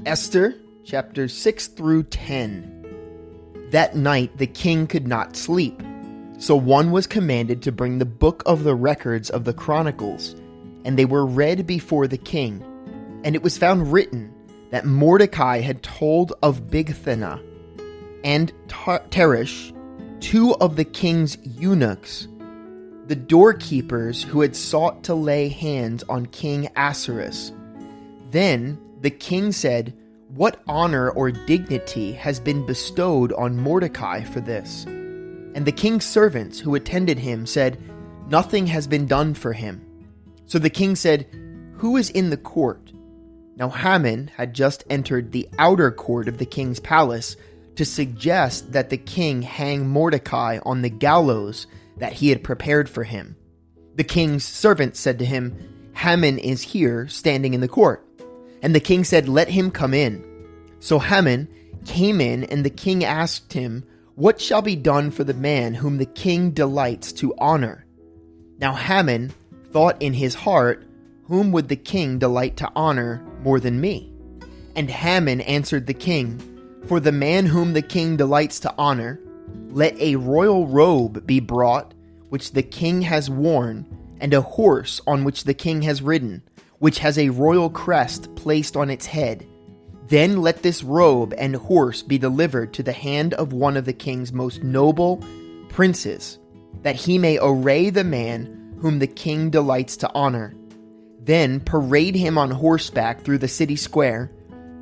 Esther, chapters 6 through 10. That night the king could not sleep, so one was commanded to bring the book of the records of the Chronicles, and they were read before the king. And it was found written that Mordecai had told of Bigthana and Teresh, two of the king's eunuchs, the doorkeepers who had sought to lay hands on King Ahasuerus. Then the king said, "What honor or dignity has been bestowed on Mordecai for this?" And the king's servants who attended him said, "Nothing has been done for him." So the king said, "Who is in the court?" Now Haman had just entered the outer court of the king's palace to suggest that the king hang Mordecai on the gallows that he had prepared for him. The king's servants said to him, "Haman is here, standing in the court." And the king said, "Let him come in." So Haman came in, and the king asked him, "What shall be done for the man whom the king delights to honor?" Now Haman thought in his heart, "Whom would the king delight to honor more than me?" And Haman answered the king, "For the man whom the king delights to honor, let a royal robe be brought, which the king has worn, and a horse on which the king has ridden, which has a royal crest placed on its head. Then let this robe and horse be delivered to the hand of one of the king's most noble princes, that he may array the man whom the king delights to honor. Then parade him on horseback through the city square,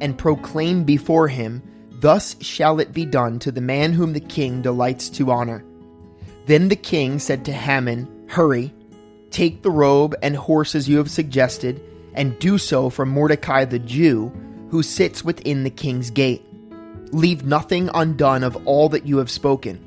and proclaim before him, 'Thus shall it be done to the man whom the king delights to honor.'" Then the king said to Haman, "Hurry, take the robe and horse as you have suggested, and do so for Mordecai the Jew, who sits within the king's gate. Leave nothing undone of all that you have spoken."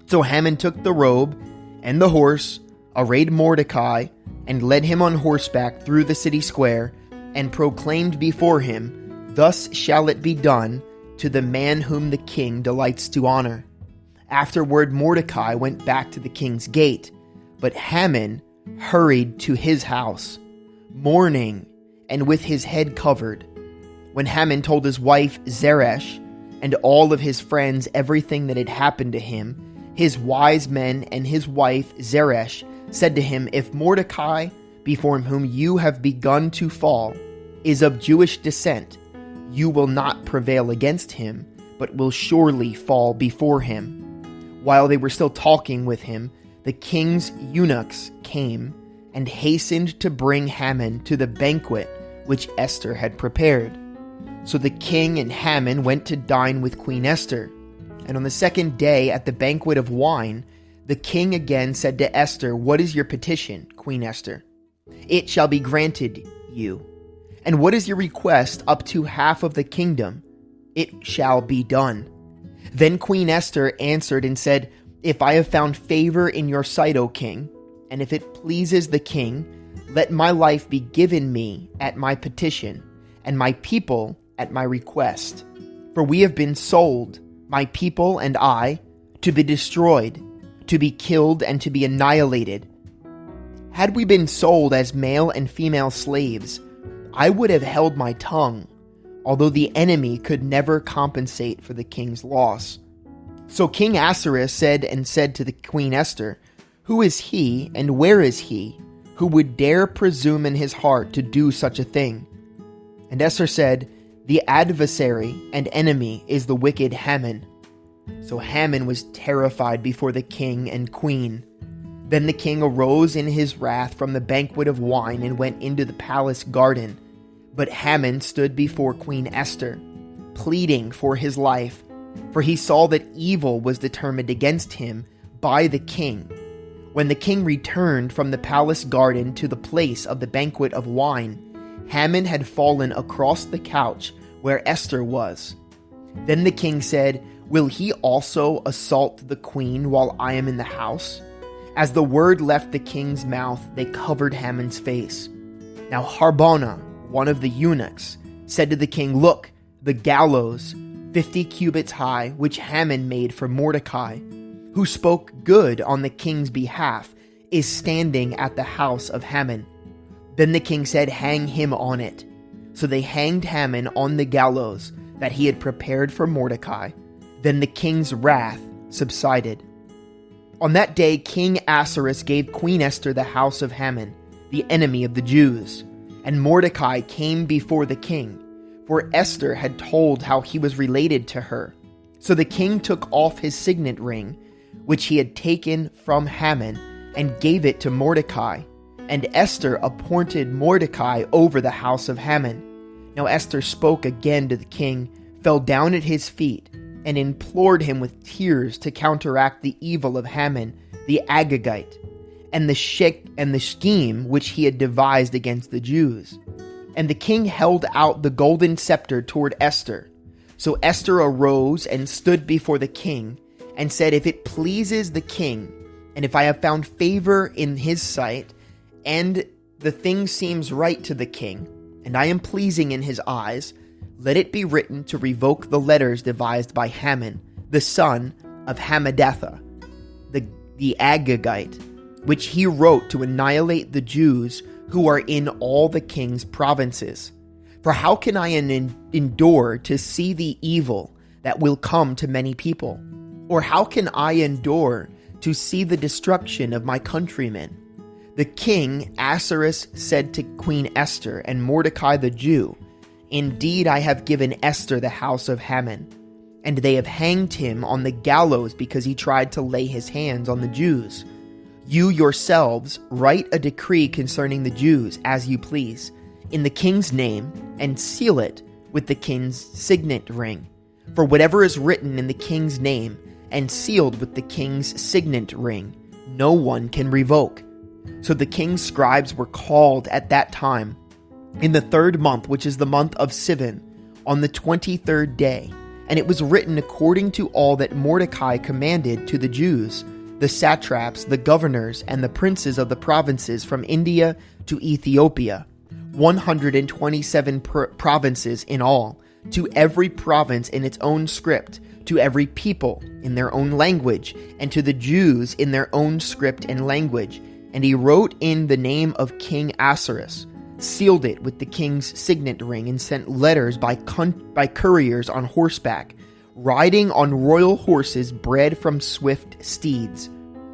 So Haman took the robe and the horse, arrayed Mordecai, and led him on horseback through the city square, and proclaimed before him, "Thus shall it be done to the man whom the king delights to honor." Afterward Mordecai went back to the king's gate, but Haman hurried to his house, mourning and with his head covered. When Haman told his wife Zeresh and all of his friends everything that had happened to him, his wise men and his wife Zeresh said to him, "If Mordecai, before whom you have begun to fall, is of Jewish descent, you will not prevail against him, but will surely fall before him." While they were still talking with him, the king's eunuchs came and hastened to bring Haman to the banquet which Esther had prepared. So the king and Haman went to dine with Queen Esther. And on the second day at the banquet of wine, the king again said to Esther, "What is your petition, Queen Esther? It shall be granted you. And what is your request up to half of the kingdom? It shall be done." Then Queen Esther answered and said, "If I have found favor in your sight, O king, and if it pleases the king, let my life be given me at my petition, and my people at my request. For we have been sold, my people and I, to be destroyed, to be killed, and to be annihilated. Had we been sold as male and female slaves, I would have held my tongue, although the enemy could never compensate for the king's loss." So King Ahasuerus said to the Queen Esther, "Who is he, and where is he, who would dare presume in his heart to do such a thing?" And Esther said, "The adversary and enemy is the wicked Haman." So Haman was terrified before the king and queen. Then the king arose in his wrath from the banquet of wine and went into the palace garden. But Haman stood before Queen Esther, pleading for his life, for he saw that evil was determined against him by the king. When the king returned from the palace garden to the place of the banquet of wine, Haman had fallen across the couch where Esther was. Then the king said, "Will he also assault the queen while I am in the house?" As the word left the king's mouth, they covered Haman's face. Now Harbona, one of the eunuchs, said to the king, "Look, the gallows, 50 cubits high, which Haman made for Mordecai, who spoke good on the king's behalf, is standing at the house of Haman." Then the king said, "Hang him on it." So they hanged Haman on the gallows that he had prepared for Mordecai. Then the king's wrath subsided. On that day, King Ahasuerus gave Queen Esther the house of Haman, the enemy of the Jews. And Mordecai came before the king, for Esther had told how he was related to her. So the king took off his signet ring, which he had taken from Haman, and gave it to Mordecai. And Esther appointed Mordecai over the house of Haman. Now Esther spoke again to the king, fell down at his feet, and implored him with tears to counteract the evil of Haman the Agagite, and the scheme which he had devised against the Jews. And the king held out the golden scepter toward Esther. So Esther arose and stood before the king, and said, "If it pleases the king, and if I have found favor in his sight, and the thing seems right to the king, and I am pleasing in his eyes, let it be written to revoke the letters devised by Haman, the son of Hammedatha, the Agagite, which he wrote to annihilate the Jews who are in all the king's provinces. For how can I endure to see the evil that will come to many people? Or how can I endure to see the destruction of my countrymen?" The king Ahasuerus said to Queen Esther and Mordecai the Jew, "Indeed, I have given Esther the house of Haman, and they have hanged him on the gallows because he tried to lay his hands on the Jews. You yourselves write a decree concerning the Jews as you please, in the king's name, and seal it with the king's signet ring. For whatever is written in the king's name and sealed with the king's signet ring, no one can revoke." So the king's scribes were called at that time, in the 3rd month, which is the month of Sivan, on the 23rd day. And it was written according to all that Mordecai commanded to the Jews, the satraps, the governors, and the princes of the provinces from India to Ethiopia, 127 provinces in all, to every province in its own script, to every people in their own language, and to the Jews in their own script and language. And he wrote in the name of King Ahasuerus, sealed it with the king's signet ring, and sent letters by couriers on horseback, riding on royal horses bred from swift steeds.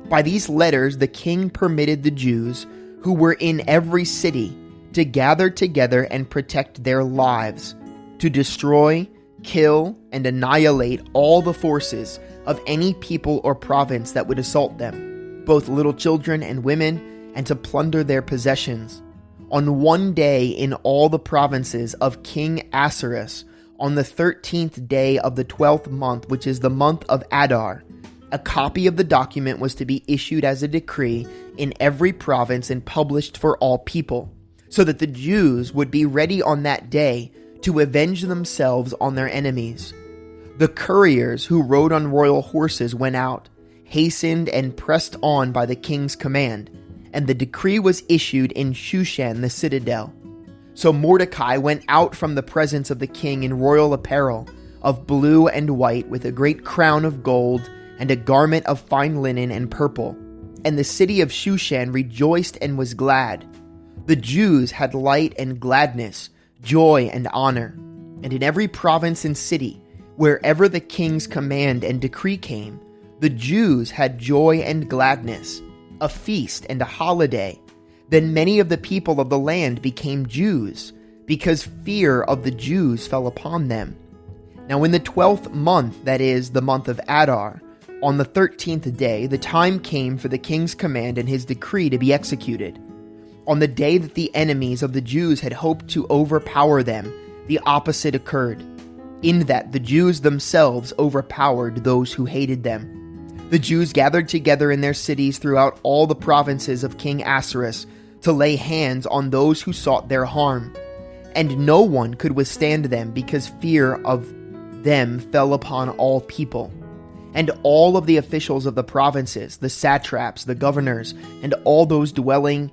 By these letters the king permitted the Jews who were in every city to gather together and protect their lives, to destroy, kill, and annihilate all the forces of any people or province that would assault them, both little children and women, and to plunder their possessions. On one day in all the provinces of King Ahasuerus, on the 13th day of the 12th month, which is the month of Adar, a copy of the document was to be issued as a decree in every province and published for all people, so that the Jews would be ready on that day to avenge themselves on their enemies. The couriers who rode on royal horses went out, hastened and pressed on by the king's command, and the decree was issued in Shushan the citadel. So Mordecai went out from the presence of the king in royal apparel of blue and white, with a great crown of gold and a garment of fine linen and purple. And the city of Shushan rejoiced and was glad. The Jews had light and gladness, joy and honor. And in every province and city, wherever the king's command and decree came, the Jews had joy and gladness, a feast and a holiday. Then many of the people of the land became Jews, because fear of the Jews fell upon them. Now in the 12th month, that is, the month of Adar, on the 13th day, the time came for the king's command and his decree to be executed. On the day that the enemies of the Jews had hoped to overpower them, the opposite occurred, in that the Jews themselves overpowered those who hated them. The Jews gathered together in their cities throughout all the provinces of King Ahasuerus to lay hands on those who sought their harm. And no one could withstand them, because fear of them fell upon all people. And all of the officials of the provinces, the satraps, the governors, and all those doing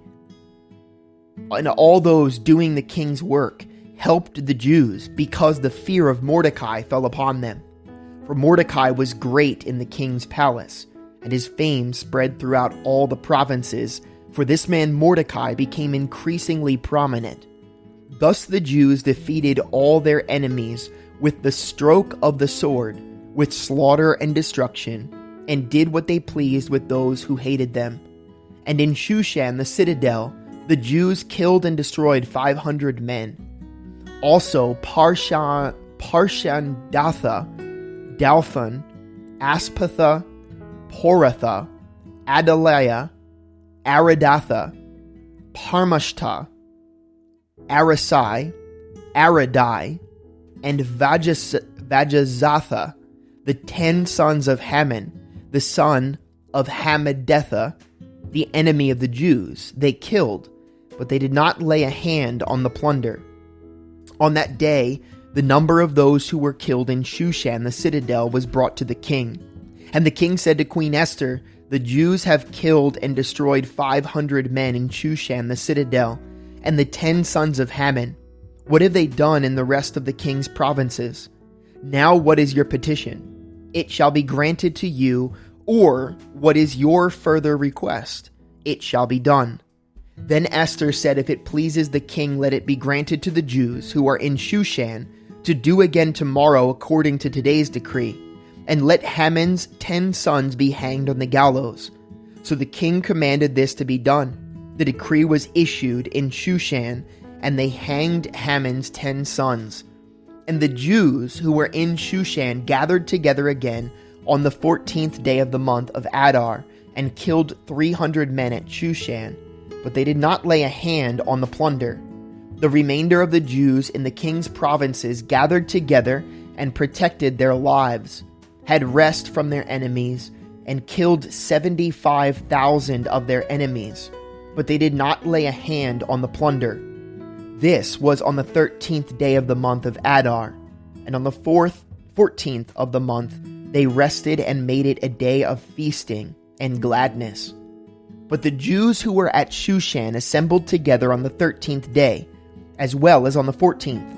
the king's work, helped the Jews, because the fear of Mordecai fell upon them. For Mordecai was great in the king's palace, and his fame spread throughout all the provinces, for this man Mordecai became increasingly prominent. Thus the Jews defeated all their enemies with the stroke of the sword, with slaughter and destruction, and did what they pleased with those who hated them. And in Shushan the citadel, the Jews killed and destroyed 500 men. Also Parshandatha, Dalphon, Aspatha, Poratha, Adaliah, Aradatha, Parmashta, Arasai, Aradai, and Vajazatha, the 10 sons of Haman, the son of Hammedatha, the enemy of the Jews, they killed, but they did not lay a hand on the plunder. On that day, the number of those who were killed in Shushan the citadel was brought to the king. And the king said to Queen Esther, "The Jews have killed and destroyed 500 men in Shushan the citadel, and the 10 sons of Haman. What have they done in the rest of the king's provinces? Now what is your petition? It shall be granted to you, or what is your further request? It shall be done." Then Esther said, "If it pleases the king, let it be granted to the Jews who are in Shushan to do again tomorrow according to today's decree, and let Haman's 10 sons be hanged on the gallows." So the king commanded this to be done. The decree was issued in Shushan, and they hanged Haman's 10 sons. And the Jews who were in Shushan gathered together again on the 14th day of the month of Adar, and killed 300 men at Shushan, but they did not lay a hand on the plunder. The remainder of the Jews in the king's provinces gathered together and protected their lives, had rest from their enemies, and killed 75,000 of their enemies, but they did not lay a hand on the plunder. This was on the 13th day of the month of Adar, and on the 14th of the month they rested and made it a day of feasting and gladness. But the Jews who were at Shushan assembled together on the 13th day, as well as on the 14th.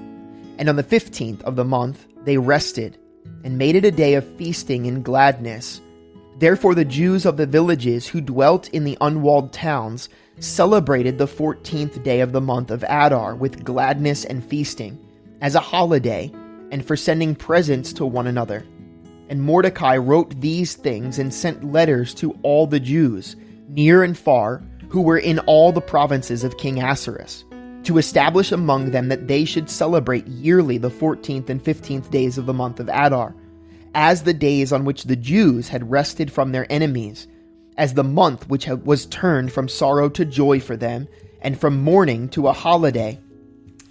And on the 15th of the month they rested, and made it a day of feasting and gladness. Therefore the Jews of the villages who dwelt in the unwalled towns celebrated the 14th day of the month of Adar with gladness and feasting, as a holiday, and for sending presents to one another. And Mordecai wrote these things and sent letters to all the Jews, near and far, who were in all the provinces of King Ahasuerus, to establish among them that they should celebrate yearly the 14th and 15th days of the month of Adar, as the days on which the Jews had rested from their enemies, as the month which was turned from sorrow to joy for them, and from mourning to a holiday,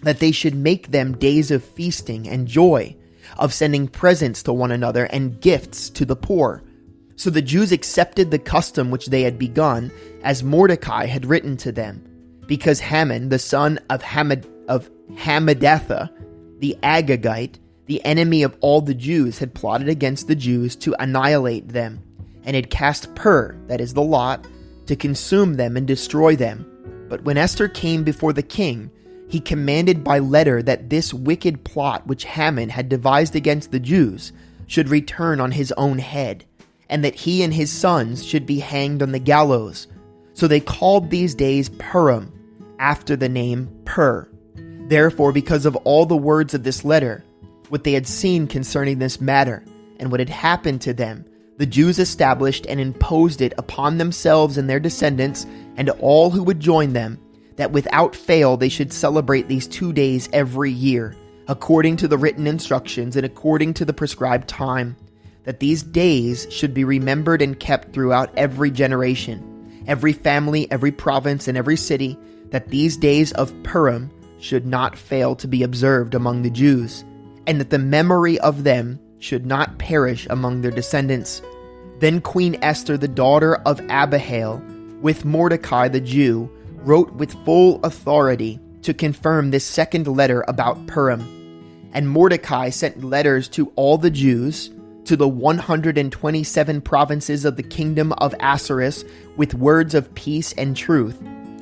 that they should make them days of feasting and joy, of sending presents to one another and gifts to the poor. So the Jews accepted the custom which they had begun, as Mordecai had written to them, because Haman, the son of Hammedatha, the Agagite, the enemy of all the Jews, had plotted against the Jews to annihilate them, and had cast pur, that is the lot, to consume them and destroy them. But when Esther came before the king, he commanded by letter that this wicked plot which Haman had devised against the Jews should return on his own head, and that he and his sons should be hanged on the gallows. So they called these days Purim, after the name Pur. Therefore, because of all the words of this letter, what they had seen concerning this matter, and what had happened to them, the Jews established and imposed it upon themselves and their descendants, and all who would join them, that without fail they should celebrate these 2 days every year, according to the written instructions and according to the prescribed time, that these days should be remembered and kept throughout every generation, every family, every province, and every city, that these days of Purim should not fail to be observed among the Jews, and that the memory of them should not perish among their descendants. Then Queen Esther, the daughter of Abihail, with Mordecai the Jew, wrote with full authority to confirm this second letter about Purim. And Mordecai sent letters to all the Jews, to the 127 provinces of the kingdom of Ahasuerus, with words of peace and truth,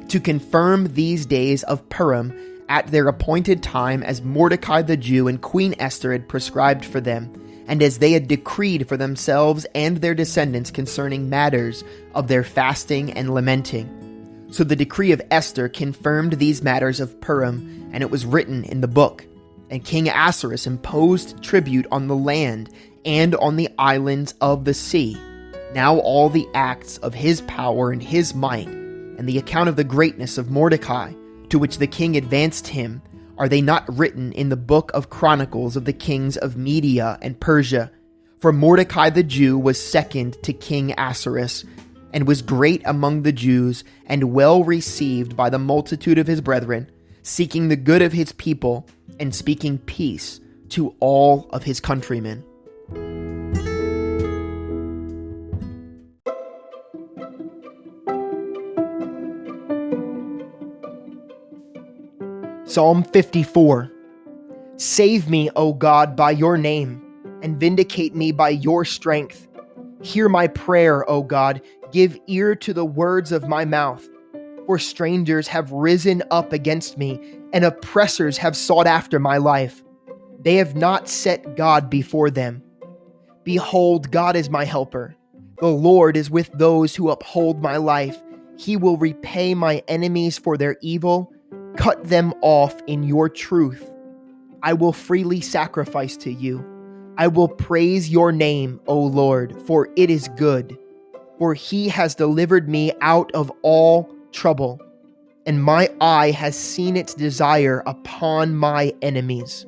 to confirm these days of Purim at their appointed time, as Mordecai the Jew and Queen Esther had prescribed for them, and as they had decreed for themselves and their descendants concerning matters of their fasting and lamenting. So the decree of Esther confirmed these matters of Purim, and it was written in the book. And King Ahasuerus imposed tribute on the land and on the islands of the sea. Now all the acts of his power and his might, and the account of the greatness of Mordecai, to which the king advanced him, are they not written in the book of Chronicles of the kings of Media and Persia? For Mordecai the Jew was second to King Ahasuerus, and was great among the Jews, and well received by the multitude of his brethren, seeking the good of his people, and speaking peace to all of his countrymen. Psalm 54. Save me, O God, by your name, and vindicate me by your strength. Hear my prayer, O God. Give ear to the words of my mouth. For strangers have risen up against me, and oppressors have sought after my life. They have not set God before them. Behold, God is my helper. The Lord is with those who uphold my life. He will repay my enemies for their evil. Cut them off in your truth. I will freely sacrifice to you. I will praise your name, O Lord, for it is good. For he has delivered me out of all trouble, and my eye has seen its desire upon my enemies.